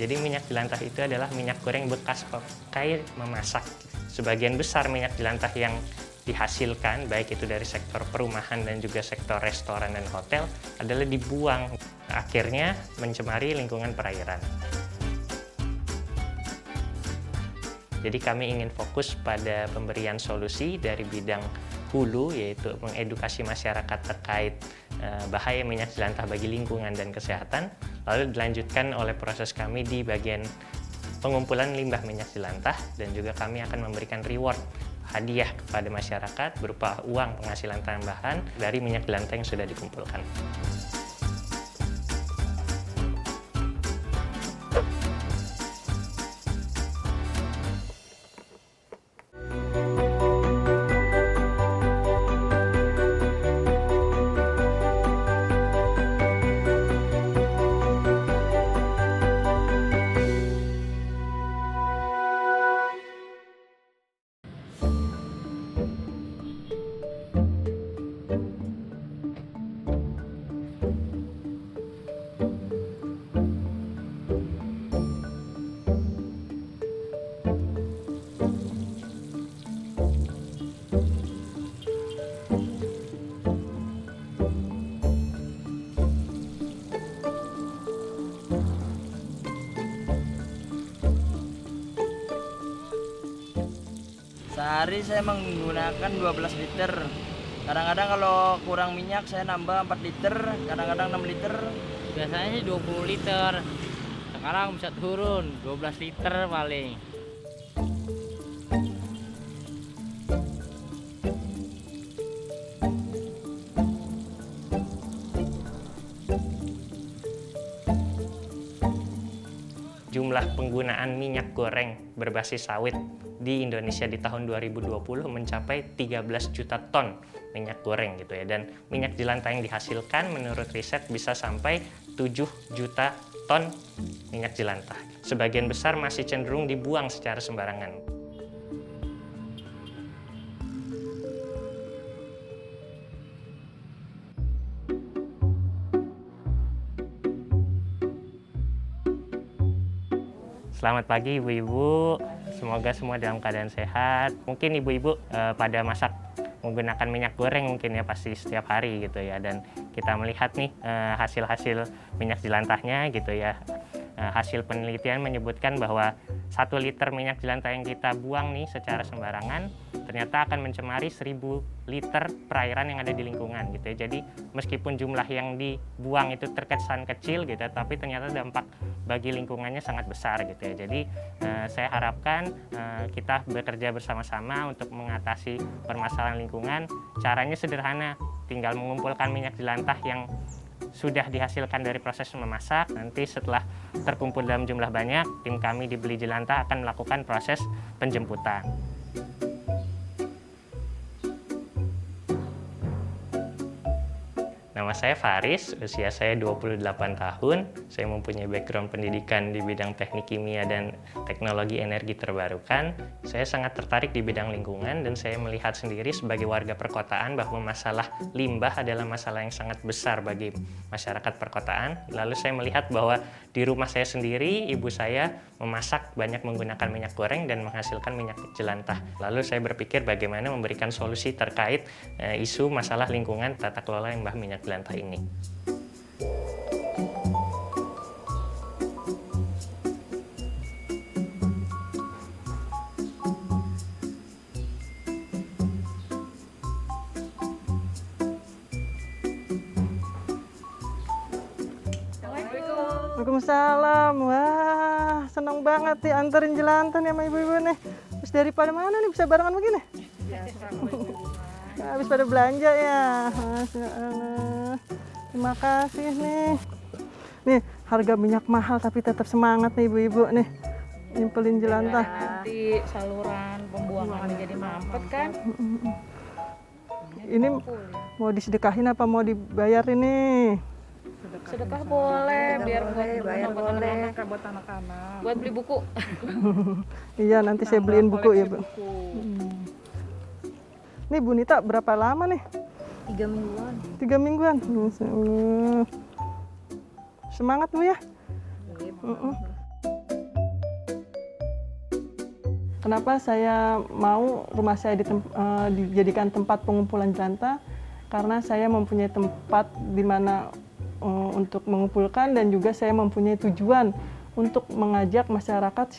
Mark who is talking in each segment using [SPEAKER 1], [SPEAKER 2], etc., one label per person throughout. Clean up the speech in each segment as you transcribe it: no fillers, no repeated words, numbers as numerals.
[SPEAKER 1] Jadi minyak jelantah itu adalah minyak goreng bekas pakai memasak. Sebagian besar minyak jelantah yang dihasilkan, baik itu dari sektor perumahan dan juga sektor restoran dan hotel, adalah dibuang. Akhirnya mencemari lingkungan perairan. Jadi kami ingin fokus pada pemberian solusi dari bidang hulu, yaitu mengedukasi masyarakat terkait bahaya minyak jelantah bagi lingkungan dan kesehatan, lalu dilanjutkan oleh proses kami di bagian pengumpulan limbah minyak jelantah, dan juga kami akan memberikan reward hadiah kepada masyarakat berupa uang penghasilan tambahan dari minyak jelantah yang sudah dikumpulkan.
[SPEAKER 2] Sehari saya menggunakan 12 liter. Kadang-kadang kalau kurang minyak saya nambah 4 liter, kadang-kadang 6 liter.
[SPEAKER 3] Biasanya sih 20 liter. Sekarang bisa turun 12 liter paling.
[SPEAKER 1] Jumlah penggunaan minyak goreng berbasis sawit di Indonesia di tahun 2020 mencapai 13 juta ton minyak goreng gitu ya. Dan minyak jelantah yang dihasilkan menurut riset bisa sampai 7 juta ton minyak jelantah. Sebagian besar masih cenderung dibuang secara sembarangan. Selamat pagi Ibu-Ibu, semoga semua dalam keadaan sehat. Mungkin Ibu-Ibu pada masak menggunakan minyak goreng mungkin ya, pasti setiap hari gitu ya. Dan kita melihat nih hasil-hasil minyak jelantahnya gitu ya. Hasil penelitian menyebutkan bahwa 1 liter minyak jelantah yang kita buang nih secara sembarangan ternyata akan mencemari 1000 liter perairan yang ada di lingkungan gitu ya. Jadi meskipun jumlah yang dibuang itu terkesan kecil gitu, tapi ternyata dampak bagi lingkungannya sangat besar gitu ya. Jadi saya harapkan kita bekerja bersama-sama untuk mengatasi permasalahan lingkungan. Caranya sederhana, tinggal mengumpulkan minyak jelantah yang sudah dihasilkan dari proses memasak. Nanti setelah terkumpul dalam jumlah banyak, tim kami di Beli Jelantah akan melakukan proses penjemputan. Nama saya Faris, usia saya 28 tahun. Saya mempunyai background pendidikan di bidang teknik kimia dan teknologi energi terbarukan. Saya sangat tertarik di bidang lingkungan dan saya melihat sendiri sebagai warga perkotaan bahwa masalah limbah adalah masalah yang sangat besar bagi masyarakat perkotaan. Lalu saya melihat bahwa di rumah saya sendiri, ibu saya memasak banyak menggunakan minyak goreng dan menghasilkan minyak jelantah. Lalu saya berpikir bagaimana memberikan solusi terkait isu masalah lingkungan tata kelola limbah minyak jelantah ini.
[SPEAKER 4] Waalaikumsalam. Wah, senang banget nih anterin jelantah nih sama ibu-ibu nih. Terus daripada mana nih bisa barengan begini? Habis pada belanja ya. Masya Allah. Terima kasih nih. Nih, harga minyak mahal tapi tetap semangat nih ibu-ibu nih. Nyimpelin jelantah.
[SPEAKER 5] Nanti saluran pembuangan jadi mampet kan?
[SPEAKER 4] Ini mau disedekahin apa mau dibayarin nih?
[SPEAKER 5] Sedekah boleh, biar buat anak-anak.
[SPEAKER 6] Buat anak-anak.
[SPEAKER 5] Buat beli buku.
[SPEAKER 4] Iya, nanti saya beliin buku ya, Bu. Nih Bu Nita, berapa lama nih?
[SPEAKER 5] 3 mingguan.
[SPEAKER 4] 3 mingguan. Masya Allah. Semangat Bu ya. Kenapa saya mau rumah saya dijadikan tempat pengumpulan jelantah? Karena saya mempunyai tempat di mana untuk mengumpulkan, dan juga saya mempunyai tujuan untuk mengajak masyarakat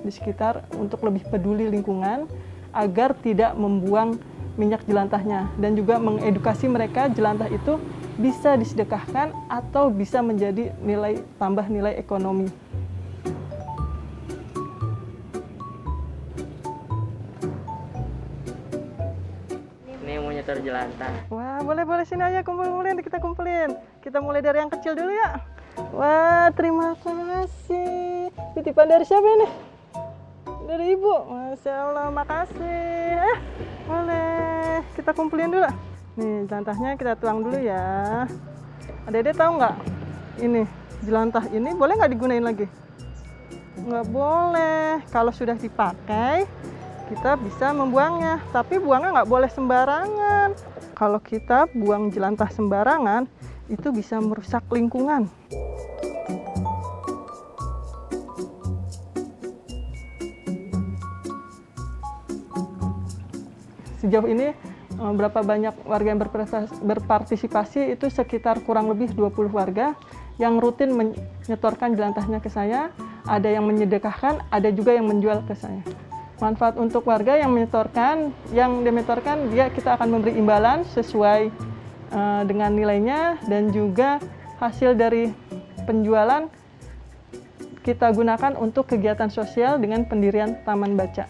[SPEAKER 4] di sekitar untuk lebih peduli lingkungan agar tidak membuang minyak jelantahnya, dan juga mengedukasi mereka jelantah itu bisa disedekahkan atau bisa menjadi tambah nilai ekonomi.
[SPEAKER 3] Ini mau nyetor jelantah.
[SPEAKER 4] Wah, boleh sini aja kumpulin, kita kumpulin. Kita mulai dari yang kecil dulu ya. Wah, terima kasih. Titipan dari siapa ini? Dari ibu. Masya Allah, makasih. Boleh. Kita kumpulin dulu. Nih, jelantahnya kita tuang dulu ya. Adek-adek tahu nggak? Ini, jelantah ini boleh nggak digunain lagi? Nggak boleh. Kalau sudah dipakai, kita bisa membuangnya. Tapi buangnya nggak boleh sembarangan. Kalau kita buang jelantah sembarangan, itu bisa merusak lingkungan. Sejauh ini berapa banyak warga yang berpartisipasi, itu sekitar kurang lebih 20 warga yang rutin menyetorkan jelantahnya ke saya. Ada yang menyedekahkan, ada juga yang menjual ke saya. Manfaat untuk warga yang menyetorkan, kita akan memberi imbalan sesuai dengan nilainya, dan juga hasil dari penjualan kita gunakan untuk kegiatan sosial dengan pendirian taman baca.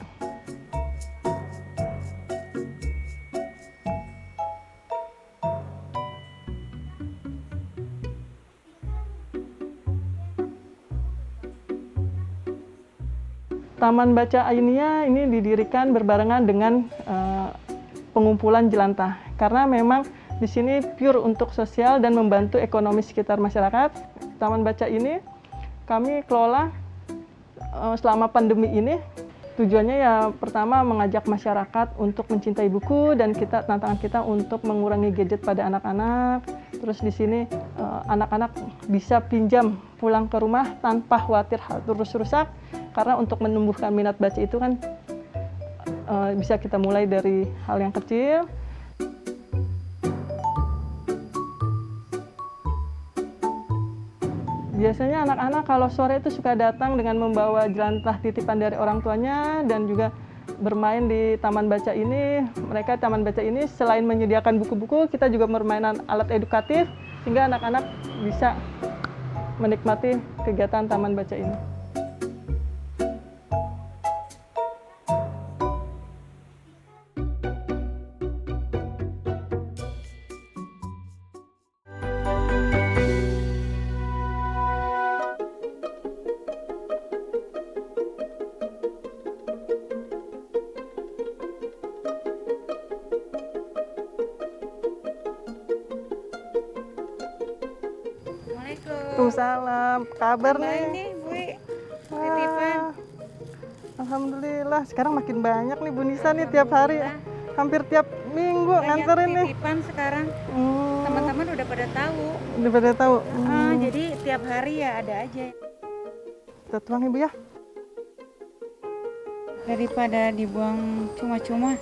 [SPEAKER 4] Taman Baca Ainia ini didirikan berbarengan dengan pengumpulan jelantah, karena memang di sini pure untuk sosial dan membantu ekonomi sekitar masyarakat. Taman Baca ini kami kelola selama pandemi ini. Tujuannya ya pertama mengajak masyarakat untuk mencintai buku, dan tantangan kita untuk mengurangi gadget pada anak-anak. Terus di sini anak-anak bisa pinjam pulang ke rumah tanpa khawatir terus rusak, karena untuk menumbuhkan minat baca itu kan bisa kita mulai dari hal yang kecil. Biasanya anak-anak kalau sore itu suka datang dengan membawa jelantah titipan dari orang tuanya, dan juga bermain di taman baca ini. Taman baca ini selain menyediakan buku-buku, kita juga bermainan alat edukatif sehingga anak-anak bisa menikmati kegiatan taman baca ini. Waalaikumsalam. Kabar nih?
[SPEAKER 5] Ini Bu, titipan.
[SPEAKER 4] Alhamdulillah. Sekarang makin banyak nih Bu Nisa nih tiap hari. Hampir tiap minggu nganterin nih.
[SPEAKER 5] Titipan sekarang. Teman-teman udah pada tahu.
[SPEAKER 4] Udah pada tahu.
[SPEAKER 5] Jadi tiap hari ya ada aja.
[SPEAKER 4] Kita tuang Ibu ya.
[SPEAKER 5] Daripada dibuang cuma-cuma.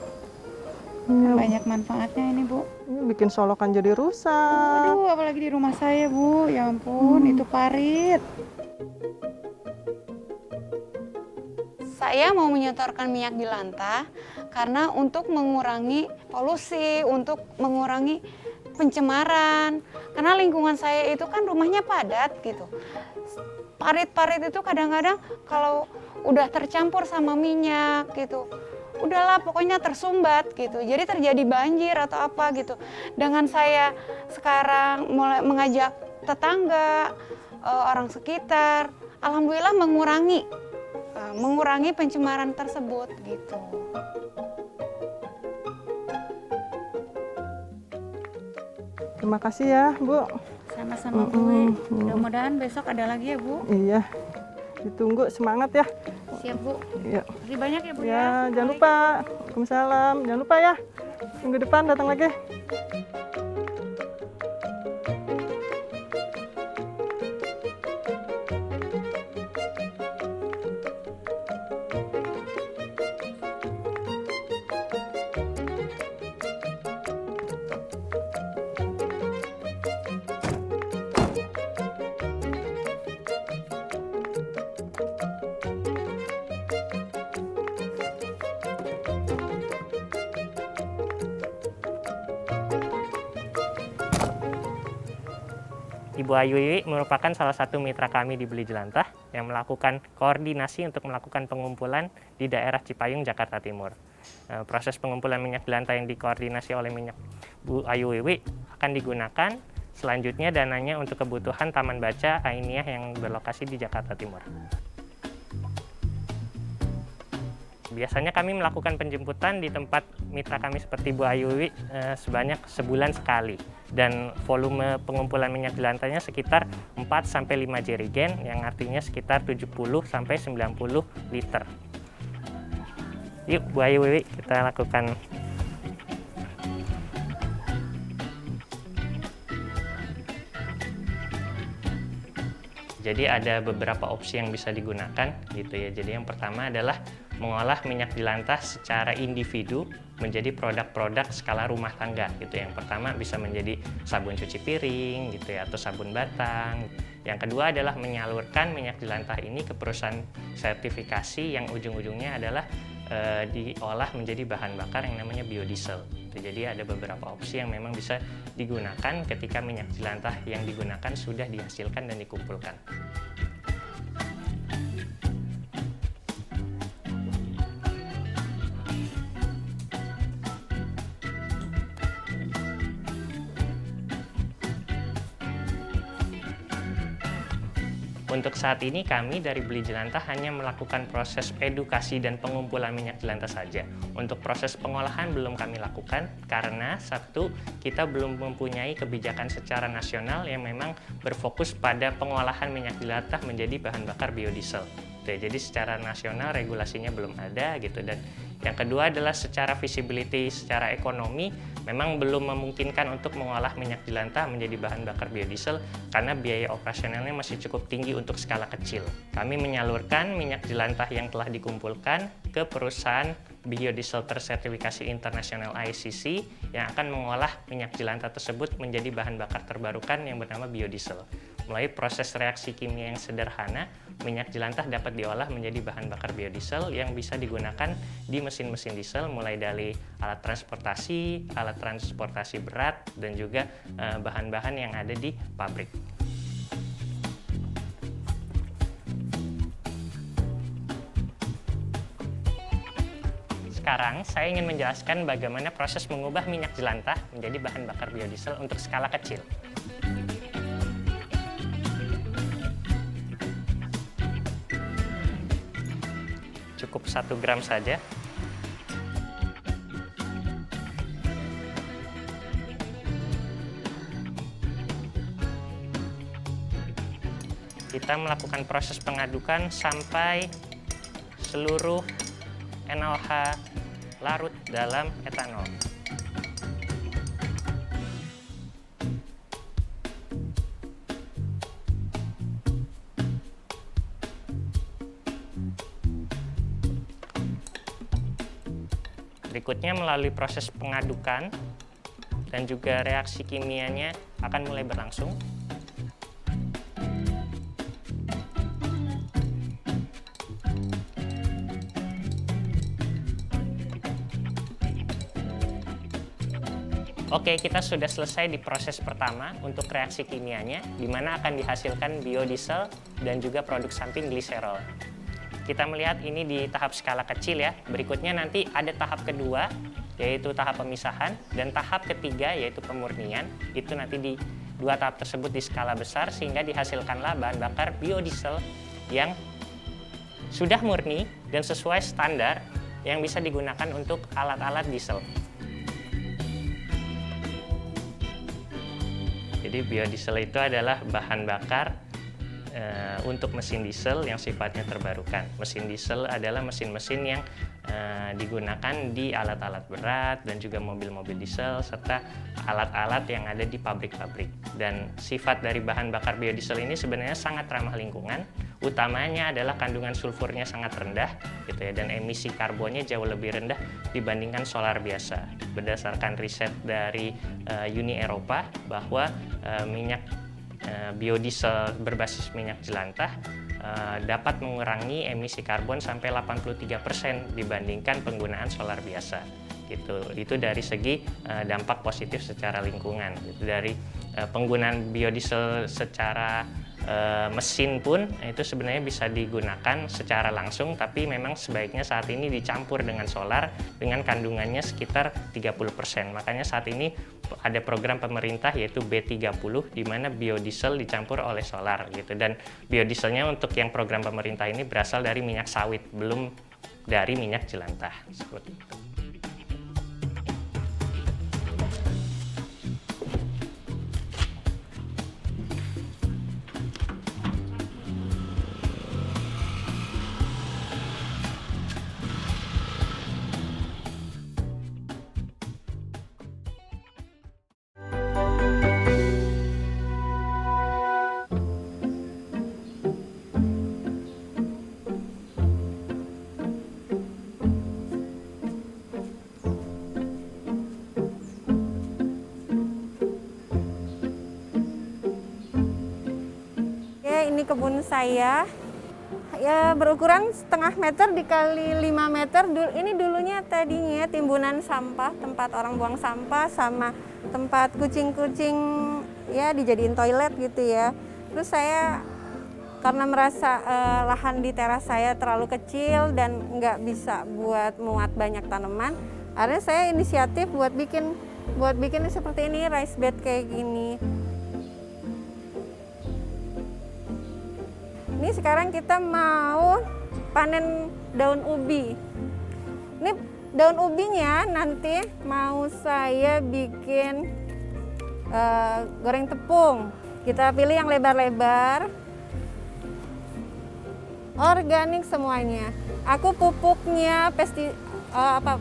[SPEAKER 5] Banyak manfaatnya ini Bu.
[SPEAKER 4] Ini bikin solokan jadi rusak.
[SPEAKER 5] Aduh, apalagi di rumah saya Bu. Ya ampun, itu parit.
[SPEAKER 6] Saya mau menyetorkan minyak jelantah karena untuk mengurangi polusi, untuk mengurangi pencemaran. Karena lingkungan saya itu kan rumahnya padat gitu. Parit-parit itu kadang-kadang kalau udah tercampur sama minyak gitu, udahlah pokoknya tersumbat gitu. Jadi terjadi banjir atau apa gitu. Dengan saya sekarang mulai mengajak tetangga, orang sekitar, alhamdulillah mengurangi pencemaran tersebut gitu.
[SPEAKER 4] Terima kasih ya Bu.
[SPEAKER 5] Sama-sama Bu. Mudah-mudahan besok ada lagi ya Bu.
[SPEAKER 4] Iya. Ditunggu, semangat ya.
[SPEAKER 5] Siap Bu.
[SPEAKER 4] Iya.
[SPEAKER 5] Terima banyak ya Bu ya.
[SPEAKER 4] Ya, jangan lupa. Waalaikumsalam. Jangan lupa ya. Minggu depan datang lagi.
[SPEAKER 1] Ibu Ayu Wiwi merupakan salah satu mitra kami di Beli Jelantah yang melakukan koordinasi untuk melakukan pengumpulan di daerah Cipayung, Jakarta Timur. Proses pengumpulan minyak jelantah yang dikoordinasi oleh Bu Ayu Wiwi akan digunakan selanjutnya dananya untuk kebutuhan Taman Baca Ainiyah yang berlokasi di Jakarta Timur. Biasanya kami melakukan penjemputan di tempat mitra kami seperti Bu Ayu Wiwi sebanyak sebulan sekali. Dan volume pengumpulan minyak jelantahnya sekitar 4-5 jerigen, yang artinya sekitar 70-90 liter. Yuk Bu Ayu Wiwi, kita lakukan. Jadi ada beberapa opsi yang bisa digunakan gitu ya. Jadi yang pertama adalah mengolah minyak jelantah secara individu menjadi produk-produk skala rumah tangga gitu. Yang pertama bisa menjadi sabun cuci piring gitu ya, atau sabun batang. Yang kedua adalah menyalurkan minyak jelantah ini ke perusahaan sertifikasi yang ujung-ujungnya adalah diolah menjadi bahan bakar yang namanya biodiesel. Jadi ada beberapa opsi yang memang bisa digunakan ketika minyak jelantah yang digunakan sudah dihasilkan dan dikumpulkan. Untuk saat ini kami dari Beli Jelantah hanya melakukan proses edukasi dan pengumpulan minyak jelantah saja. Untuk proses pengolahan belum kami lakukan karena satu, kita belum mempunyai kebijakan secara nasional yang memang berfokus pada pengolahan minyak jelantah menjadi bahan bakar biodiesel. Jadi secara nasional regulasinya belum ada gitu. Dan yang kedua adalah secara visibility, secara ekonomi memang belum memungkinkan untuk mengolah minyak jelantah menjadi bahan bakar biodiesel karena biaya operasionalnya masih cukup tinggi untuk skala kecil. Kami menyalurkan minyak jelantah yang telah dikumpulkan ke perusahaan biodiesel tersertifikasi internasional ICC yang akan mengolah minyak jelantah tersebut menjadi bahan bakar terbarukan yang bernama biodiesel. Melalui proses reaksi kimia yang sederhana, minyak jelantah dapat diolah menjadi bahan bakar biodiesel yang bisa digunakan di mesin-mesin diesel mulai dari alat transportasi berat, dan juga bahan-bahan yang ada di pabrik. Sekarang saya ingin menjelaskan bagaimana proses mengubah minyak jelantah menjadi bahan bakar biodiesel untuk skala kecil. Cukup 1 gram saja. Kita melakukan proses pengadukan sampai seluruh NaOH larut dalam etanol. Berikutnya melalui proses pengadukan dan juga reaksi kimianya akan mulai berlangsung. Oke, kita sudah selesai di proses pertama untuk reaksi kimianya, di mana akan dihasilkan biodiesel dan juga produk samping gliserol. Kita melihat ini di tahap skala kecil ya. Berikutnya nanti ada tahap kedua, yaitu tahap pemisahan, dan tahap ketiga yaitu pemurnian. Itu nanti di 2 tahap tersebut di skala besar sehingga dihasilkanlah bahan bakar biodiesel yang sudah murni dan sesuai standar yang bisa digunakan untuk alat-alat diesel. Jadi biodiesel itu adalah bahan bakar untuk mesin diesel yang sifatnya terbarukan. Mesin diesel adalah mesin-mesin yang digunakan di alat-alat berat dan juga mobil-mobil diesel serta alat-alat yang ada di pabrik-pabrik. Dan sifat dari bahan bakar biodiesel ini sebenarnya sangat ramah lingkungan. Utamanya adalah kandungan sulfurnya sangat rendah gitu ya, dan emisi karbonnya jauh lebih rendah dibandingkan solar biasa. Berdasarkan riset dari Uni Eropa bahwa minyak biodiesel berbasis minyak jelantah dapat mengurangi emisi karbon sampai 83% dibandingkan penggunaan solar biasa. Itu dari segi dampak positif secara lingkungan. Dari penggunaan biodiesel secara mesin pun itu sebenarnya bisa digunakan secara langsung, tapi memang sebaiknya saat ini dicampur dengan solar dengan kandungannya sekitar 30%. Makanya saat ini ada program pemerintah yaitu B30 di mana biodiesel dicampur oleh solar gitu. Dan biodieselnya untuk yang program pemerintah ini berasal dari minyak sawit, belum dari minyak jelantah seperti itu.
[SPEAKER 7] Ini kebun saya ya berukuran setengah meter dikali 5 meter. Ini dulunya tadinya timbunan sampah, tempat orang buang sampah sama tempat kucing-kucing ya dijadiin toilet gitu ya. Terus saya karena merasa lahan di teras saya terlalu kecil dan nggak bisa buat muat banyak tanaman, akhirnya saya inisiatif buat bikin seperti ini, raised bed kayak gini. Ini sekarang kita mau panen daun ubi. Ini daun ubinya nanti mau saya bikin goreng tepung. Kita pilih yang lebar-lebar, organik semuanya. Aku pupuknya,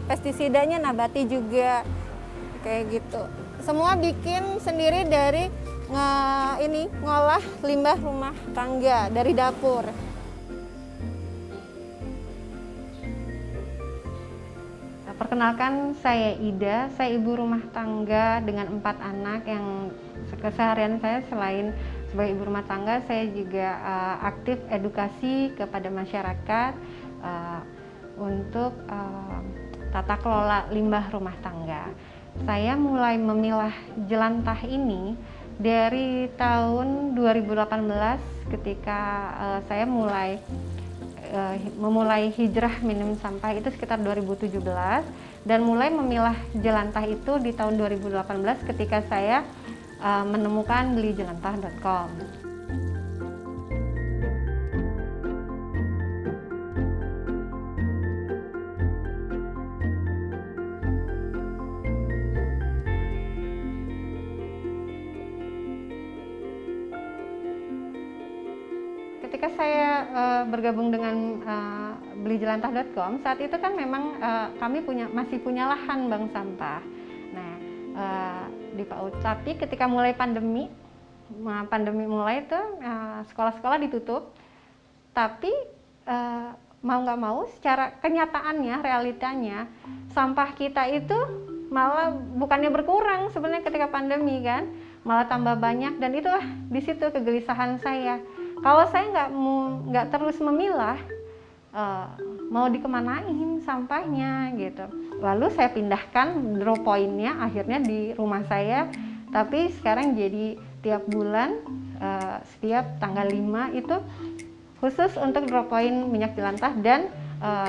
[SPEAKER 7] pestisidanya nabati juga, kayak gitu. Semua bikin sendiri dari ngolah limbah rumah tangga dari dapur. Perkenalkan, saya Ida, saya ibu rumah tangga dengan 4 anak yang keseharian saya selain sebagai ibu rumah tangga, saya juga aktif edukasi kepada masyarakat untuk tata kelola limbah rumah tangga. Saya mulai memilah jelantah ini dari tahun 2018 ketika saya memulai hijrah minim sampah itu sekitar 2017, dan mulai memilah jelantah itu di tahun 2018 ketika saya menemukan belijelantah.com. Ketika saya bergabung dengan belijelantah.com, saat itu kan memang kami masih punya lahan bank sampah. Nah, di PAUD. Tapi ketika mulai pandemi mulai itu sekolah-sekolah ditutup. Tapi mau nggak mau, secara kenyataannya, realitanya, sampah kita itu malah bukannya berkurang sebenarnya ketika pandemi kan, malah tambah banyak. Dan itu di situ kegelisahan saya. Kalau saya nggak terus memilah, mau dikemanain sampahnya gitu. Lalu saya pindahkan drop point-nya akhirnya di rumah saya, tapi sekarang jadi tiap bulan, setiap tanggal 5 itu khusus untuk drop point minyak jelantah dan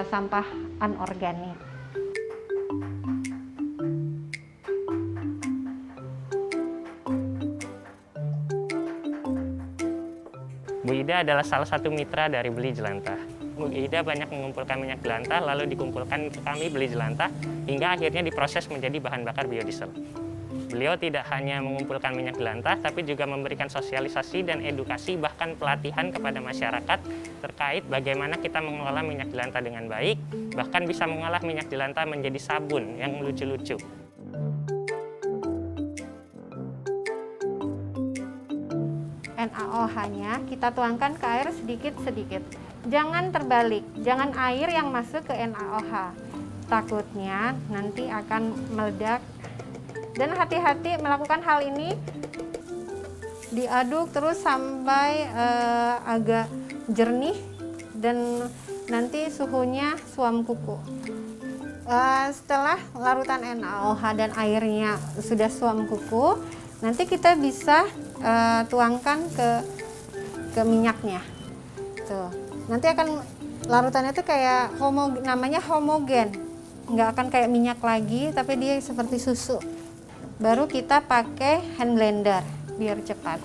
[SPEAKER 7] sampah anorganik.
[SPEAKER 1] Bu Ida adalah salah satu mitra dari Beli Jelantah. Bu Ida banyak mengumpulkan minyak jelantah, lalu dikumpulkan ke kami Beli Jelantah, hingga akhirnya diproses menjadi bahan bakar biodiesel. Beliau tidak hanya mengumpulkan minyak jelantah, tapi juga memberikan sosialisasi dan edukasi, bahkan pelatihan kepada masyarakat terkait bagaimana kita mengolah minyak jelantah dengan baik, bahkan bisa mengolah minyak jelantah menjadi sabun yang lucu-lucu.
[SPEAKER 7] NaOH-nya kita tuangkan ke air sedikit-sedikit. Jangan terbalik, jangan air yang masuk ke NaOH. Takutnya nanti akan meledak. Dan hati-hati melakukan hal ini, diaduk terus sampai agak jernih dan nanti suhunya suam kuku. Setelah larutan NaOH dan airnya sudah suam kuku, nanti kita bisa tuangkan ke minyaknya. Tuh. Nanti akan larutannya tuh kayak namanya homogen. Nggak akan kayak minyak lagi, tapi dia seperti susu. Baru kita pakai hand blender biar cepat.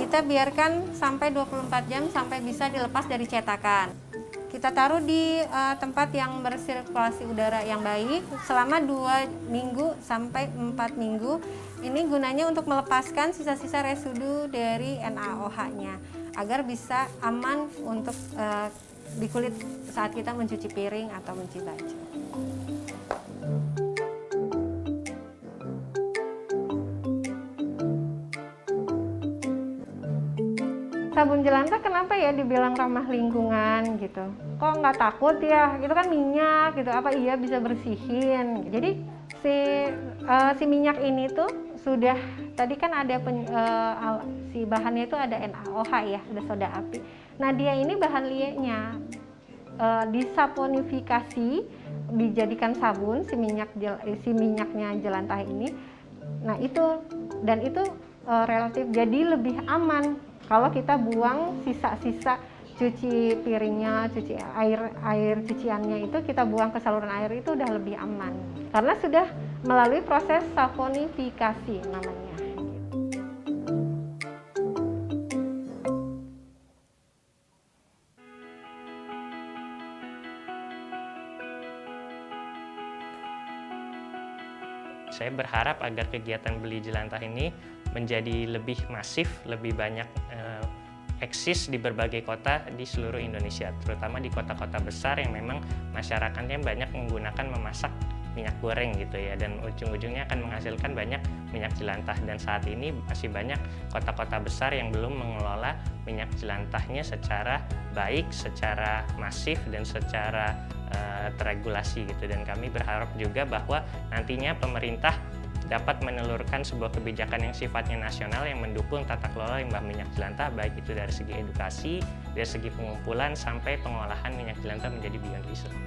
[SPEAKER 7] Kita biarkan sampai 24 jam sampai bisa dilepas dari cetakan. Kita taruh di tempat yang bersirkulasi udara yang baik selama 2 minggu sampai 4 minggu. Ini gunanya untuk melepaskan sisa-sisa residu dari NaOH-nya agar bisa aman untuk di kulit saat kita mencuci piring atau mencuci baju. Sabun jelantah kenapa ya dibilang ramah lingkungan gitu? Kok nggak takut ya? Itu kan minyak gitu. Apa iya bisa bersihin? Jadi si minyak ini tuh sudah tadi kan ada si bahannya itu ada NaOH ya, ada soda api. Nah dia ini bahan lieknya disaponifikasi, dijadikan sabun si minyaknya jelantah ini. Nah itu relatif jadi lebih aman. Kalau kita buang sisa-sisa cuci piringnya, cuci air cuciannya itu kita buang ke saluran air itu udah lebih aman. Karena sudah melalui proses saponifikasi namanya.
[SPEAKER 1] Saya berharap agar kegiatan beli jelantah ini menjadi lebih masif, lebih banyak eksis di berbagai kota di seluruh Indonesia, terutama di kota-kota besar yang memang masyarakatnya banyak menggunakan memasak minyak goreng gitu ya, dan ujung-ujungnya akan menghasilkan banyak minyak jelantah. Dan saat ini masih banyak kota-kota besar yang belum mengelola minyak jelantahnya secara baik, secara masif, dan secara terregulasi gitu. Dan kami berharap juga bahwa nantinya pemerintah dapat menelurkan sebuah kebijakan yang sifatnya nasional yang mendukung tata kelola limbah minyak jelantah, baik itu dari segi edukasi, dari segi pengumpulan, sampai pengolahan minyak jelantah menjadi biodiesel.